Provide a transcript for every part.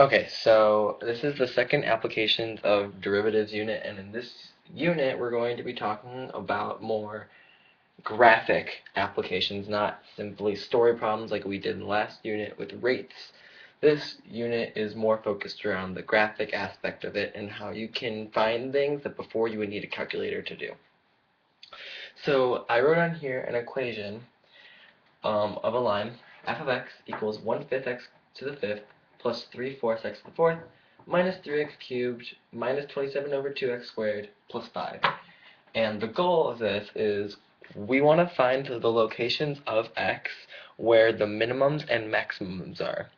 Okay, so this is the second application of derivatives unit, and in this unit we're going to be talking about more graphic applications, not simply story problems like we did in the last unit with rates. This unit is more focused around the graphic aspect of it and how you can find things that before you would need a calculator to do. So I wrote on here an equation of a line, f of x equals 1/5 x to the fifth plus 3/4 x to the fourth minus 3x cubed minus 27 over 2x squared plus 5. And the goal of this is we want to find the locations of x where the minimums and maximums are.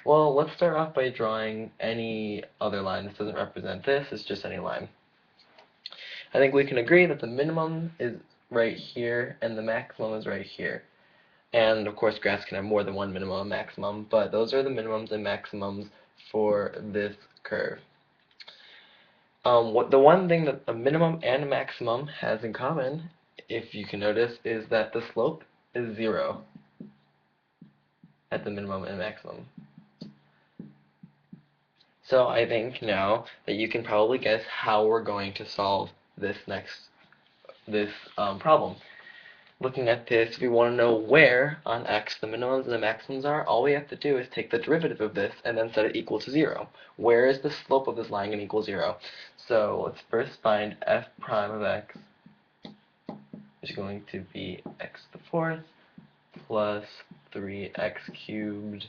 Well, let's start off by drawing any other line. This doesn't represent this, it's just any line. I think we can agree that the minimum is right here and the maximum is right here. And of course, graphs can have more than one minimum and maximum, but those are the minimums and maximums for this curve. The one thing that a minimum and a maximum has in common, if you can notice, is that the slope is 0 at the minimum and maximum. So I think now that you can probably guess how we're going to solve this problem. Looking at this, if we want to know where on x the minimums and the maximums are, all we have to do is take the derivative of this and then set it equal to 0. Where is the slope of this line going to equal 0? So let's first find f prime of x is going to be x to the fourth plus 3x cubed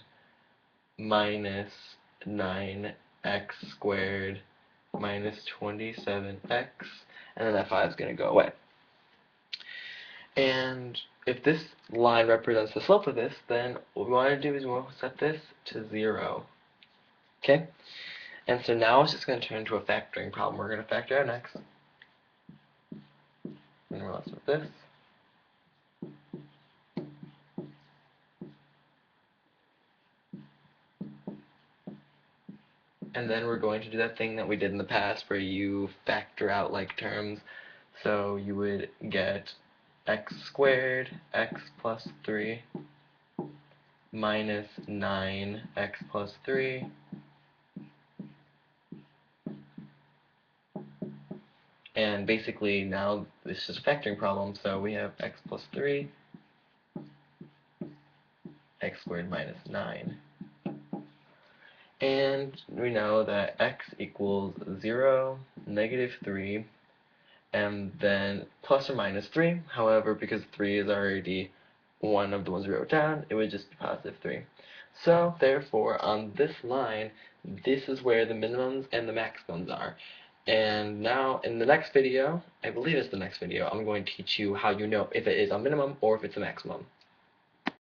minus 9x squared minus 27x, and then that 5 is going to go away. And if this line represents the slope of this, then what we want to do is we'll set this to 0. Okay? And so now it's just going to turn into a factoring problem. We're going to factor out x. And we're left with this. And then we're going to do that thing that we did in the past where you factor out like terms. So you would get x squared, x plus 3, minus 9x plus 3, and basically now this is a factoring problem, so we have x plus 3, x squared minus 9. And we know that x equals 0, negative 3, and then plus or minus 3. However, because 3 is already one of the ones we wrote down, it would just be positive 3. So, therefore, on this line, this is where the minimums and the maximums are. And now, in the next video, I believe it's the next video, I'm going to teach you how you know if it is a minimum or if it's a maximum.